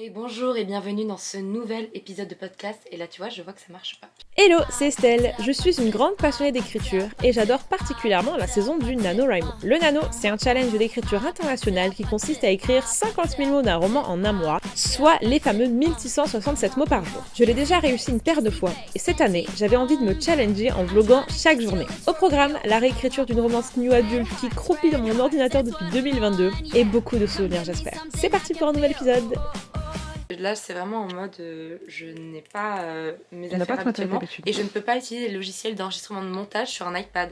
Et bonjour et bienvenue dans ce nouvel épisode de podcast. Et là tu vois, je vois que ça marche pas. Hello, c'est Estelle. Je suis une grande passionnée d'écriture et j'adore particulièrement la saison du NaNoWriMo. Le Nano, c'est un challenge d'écriture internationale qui consiste à écrire 50 000 mots d'un roman en un mois, soit les fameux 1667 mots par jour. Je l'ai déjà réussi une paire de fois et cette année, j'avais envie de me challenger en vloguant chaque journée. Au programme, la réécriture d'une romance new adulte qui croupit dans mon ordinateur depuis 2022 et beaucoup de souvenirs j'espère. C'est parti pour un nouvel épisode. Là c'est vraiment en mode je n'ai pas mes On n'a affaires pas de habituellement d'habitude. et je ne peux pas utiliser les logiciels d'enregistrement de montage sur un iPad.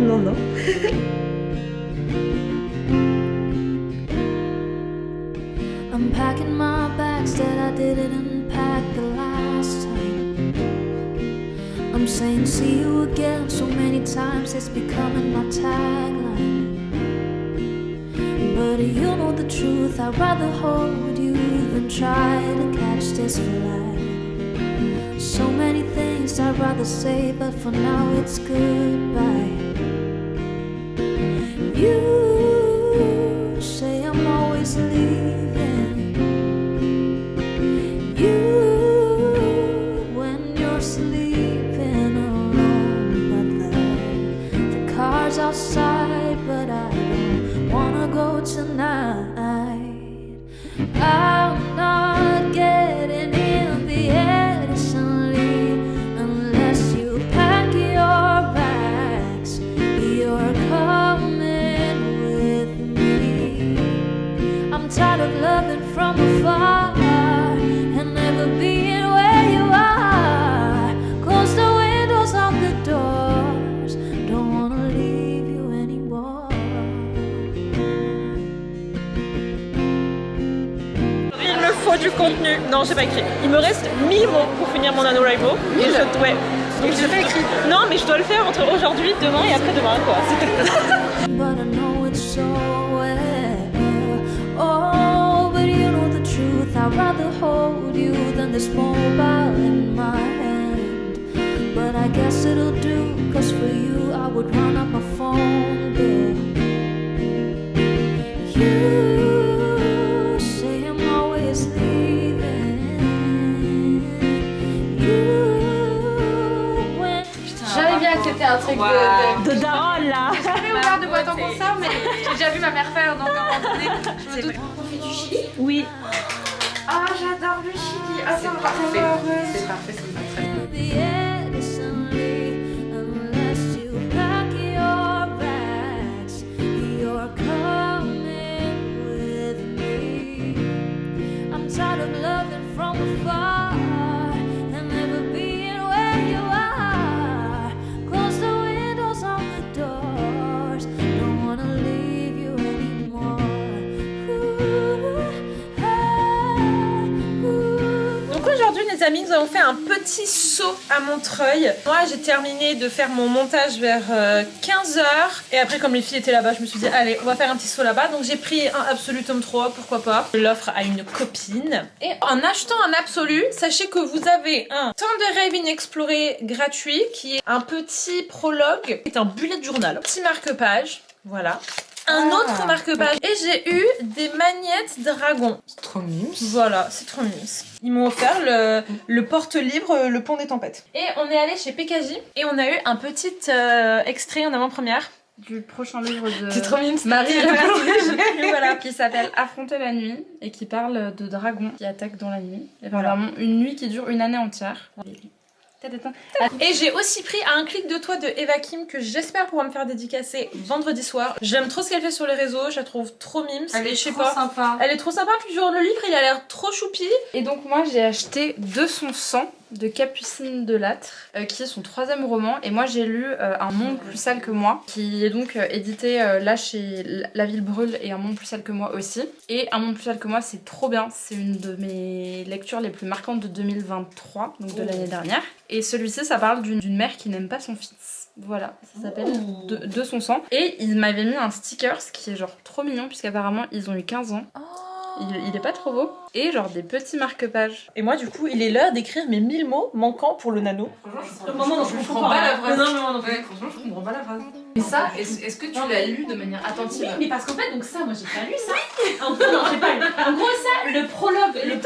Non, non. I'm packing my bags that I didn't unpack the last time. I'm saying see you again so many times it's becoming my tagline. But you know the truth, I'd rather hold you than try to catch this flight. So many things I'd rather say, but for now it's goodbye. You say I'm always leaving. You when you're sleeping alone, but the car's outside, but I don't wanna go tonight. I'm not getting in the Edison Lee unless you pack your bags. You're coming with me. I'm tired of loving from afar and never being where you are. Close the windows, lock the doors. Don't wanna leave you anymore. Il me faut du contenu. Non, j'ai pas écrit. Il me reste 1000 mots pour finir mon NaNoWriMo. Et je ouais. Donc j'ai pas écrit. Non, mais je dois le faire entre aujourd'hui, demain et après-demain, quoi. But I know it's so well. Oh, but you know the truth. I'd rather hold you than this mobile in my hand. But I guess it'll do, cause for you I would run up my phone bill. You say I'm always leaving. You when J'avais bien accepté un truc De daronne, là. J'ai jamais ouvert de boîte en conserve, mais j'ai déjà vu ma mère faire, donc à un moment donné, je me doute. On fait du chili. Oui. Ah, j'adore le chili. Ah, C'est ça me parfait, rend c'est parfait, ça me va très bien. the Edison Lee unless you pack your bags. You're coming with me. I'm tired of loving from afar and never being where you are. Close the windows on the doors. Don't wanna leave you anymore. Donc aujourd'hui les amis, nous avons fait un petit saut à Montreuil. Moi j'ai terminé de faire mon montage vers 15h et après comme les filles étaient là-bas je me suis dit allez on va faire un petit saut là-bas. Donc j'ai pris un Absolu tome 3, pourquoi pas. Je l'offre à une copine. Et en achetant un Absolu, sachez que vous avez un temps de rêve inexploré gratuit qui est un petit prologue, qui est un bullet journal, petit marque-page, voilà. Un autre marque-page. Et j'ai eu des magnettes dragons. C'est trop mimes. Voilà, c'est trop mignon. Ils m'ont offert le porte-livre Le Pont des Tempêtes. Et on est allé chez PKJ et on a eu un petit extrait en avant-première. Du prochain livre de C'est trop mimes. Marie Voilà. qui s'appelle Affronter la nuit et qui parle de dragons qui attaquent dans la nuit. Et Voilà. vraiment une nuit qui dure une année entière. Et j'ai aussi pris à un clic de toi de Eva Kim que j'espère pouvoir me faire dédicacer vendredi soir. J'aime trop ce qu'elle fait sur les réseaux, je la trouve trop mimes. Elle et est je sais trop pas. sympa. Elle est trop sympa, puis genre le livre il a l'air trop choupi. Et donc moi j'ai acheté De son sang de Capucine Delattre qui est son 3e roman et moi j'ai lu Un monde plus sale que moi qui est donc édité là chez La Ville Brûle et Un monde plus sale que moi aussi. Et Un monde plus sale que moi c'est trop bien, c'est une de mes lectures les plus marquantes de 2023, donc de l'année dernière. Et celui-ci ça parle d'une mère qui n'aime pas son fils. Voilà, ça s'appelle de son sang. Et il m'avait mis un sticker, ce qui est genre trop mignon puisqu'apparemment ils ont eu 15 ans. Il est pas trop beau. et genre des petits marque-pages. Et moi, du coup, il est l'heure d'écrire mes 1000 mots manquants pour le nano. Franchement, je comprends pas la phrase. Non, franchement, je comprends pas la phrase. Mais ça, est-ce que tu l'as lu de manière attentive? Oui, mais parce qu'en fait, donc ça, moi j'ai pas lu ça. En gros, non, j'ai pas lu. En gros, ça, le prologue, j'ai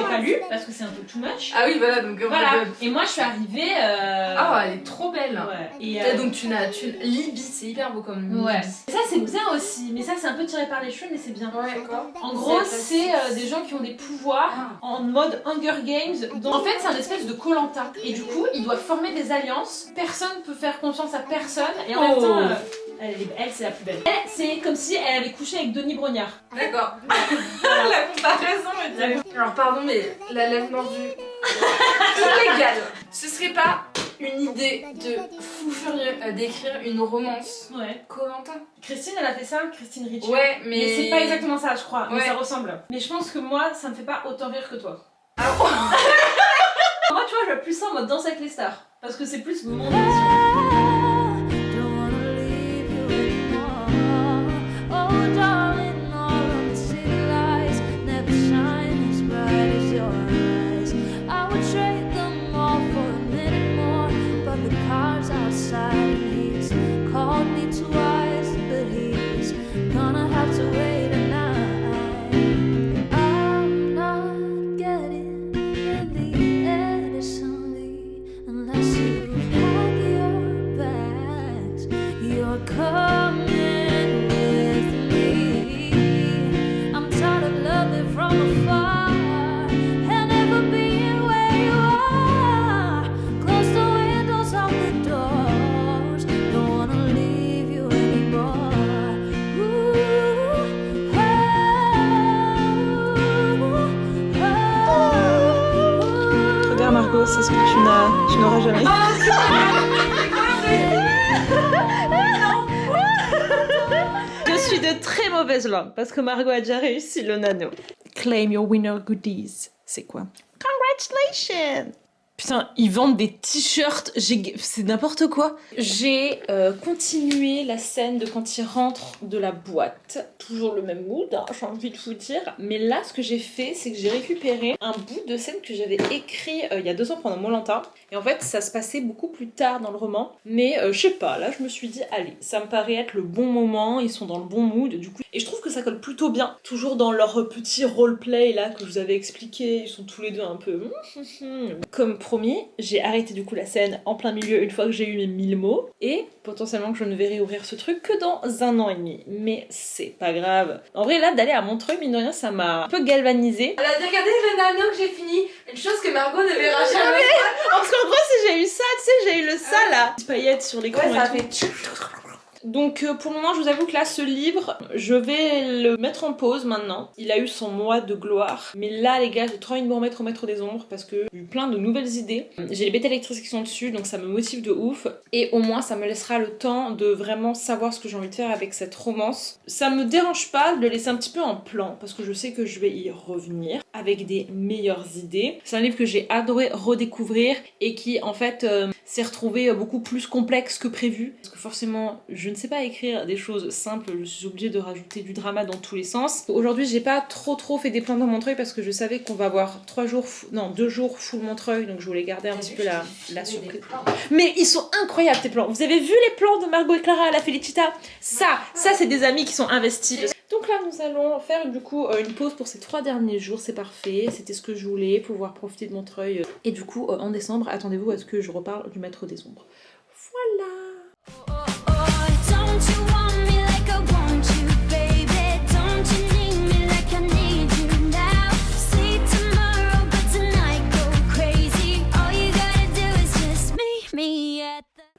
pas lu parce que c'est un peu too much. Ah oui, voilà, donc Voilà. Et moi, je suis arrivée. Ah, elle est trop belle. Ouais. Et donc Libye, c'est hyper beau comme ouais. Libye. Et ça, c'est bien aussi. Mais ça, c'est un peu tiré par les cheveux, mais c'est bien. Ouais, d'accord. En gros, c'est des gens qui ont des pouvoirs en mode Hunger Games. Donc, en fait, c'est un espèce de Koh-Lanta. Et du coup, ils doivent former des alliances. Personne peut faire confiance à personne. Et en même temps, elle, c'est la plus belle. Elle, c'est comme si elle avait couché avec Denis Brognard. D'accord. La comparaison est bien. Alors, pardon, mais la lèvre mordue. Illégal. Ce serait pas une idée de fou furieux d'écrire une romance Ouais. Koh-Lanta? Christine, elle a fait ça, Christine Ricci. Ouais, mais c'est pas exactement ça, je crois. Mais Ouais. ça ressemble. Mais je pense que moi, ça me fait pas autant rire que toi. Ah. Moi, tu vois, je vois plus ça en mode danse avec les stars. Parce que c'est plus mon émission. Don't wanna leave you anymore. Oh, darling, all of the city lights never shine as bright as your eyes. I would trade them all for a minute more, but the car's outside and he's called me twice, but he's gonna have to wait a night. I'm not getting in the Edison Lee unless you pack your bags. You're coming with me. I'm tired of loving from afar and never being where you are. Close the windows, lock the doors. Don't wanna leave you anymore. Ooh, Regarde, Margot, c'est ce que tu n'auras jamais. Je suis de très mauvaise langue parce que Margot a déjà réussi le nano. Claim your winner goodies. C'est quoi? Congratulations! Putain, ils vendent des t-shirts, c'est n'importe quoi. J'ai continué la scène de quand ils rentrent de la boîte. Toujours le même mood, hein, j'ai envie de vous dire. Mais là, ce que j'ai fait, c'est que j'ai récupéré un bout de scène que j'avais écrit il y a 2 ans pendant Koh-Lanta. Et en fait, ça se passait beaucoup plus tard dans le roman. Mais je sais pas, là, je me suis dit, allez, ça me paraît être le bon moment, ils sont dans le bon mood, du coup. Et je trouve que ça colle plutôt bien. Toujours dans leur petit roleplay, là, que je vous avais expliqué. Ils sont tous les deux un peu... Comme promis, j'ai arrêté du coup la scène en plein milieu une fois que j'ai eu mes 1000 mots. Et potentiellement que je ne vais réouvrir ce truc que dans 1 an et demi. Mais c'est pas grave. En vrai, là, d'aller à Montreuil, mine de rien, ça m'a un peu galvanisée. Elle a dit, regardez le nano que j'ai fini. Une chose que Margot ne verra jamais. Parce qu'en gros, si j'ai eu ça, tu sais, j'ai eu le ça là. Des paillettes sur l'écran Ouais, ça et tout. Donc pour le moment, je vous avoue que là, ce livre, je vais le mettre en pause maintenant. Il a eu son mois de gloire. Mais là, les gars, j'ai trop envie de me remettre au Maître des Ombres parce que j'ai eu plein de nouvelles idées. J'ai les bêtes électrices qui sont dessus, donc ça me motive de ouf. Et au moins, ça me laissera le temps de vraiment savoir ce que j'ai envie de faire avec cette romance. Ça me dérange pas de le laisser un petit peu en plan parce que je sais que je vais y revenir avec des meilleures idées. C'est un livre que j'ai adoré redécouvrir et qui, en fait, s'est retrouvé beaucoup plus complexe que prévu. Parce que forcément, je ne sais pas écrire des choses simples, je suis obligée de rajouter du drama dans tous les sens. Aujourd'hui, j'ai pas trop fait des plans dans Montreuil parce que je savais qu'on va avoir 2 jours full Montreuil, donc je voulais garder un petit peu la surprise. Mais ils sont incroyables tes plans. Vous avez vu les plans de Margot et Clara à la Felicita? Ça c'est des amis qui sont investis. Donc là, nous allons faire du coup une pause pour ces 3 derniers jours, c'est parfait, c'était ce que je voulais, pouvoir profiter de Montreuil. Et du coup, en décembre, attendez-vous à ce que je reparle du Maître des Ombres. Voilà.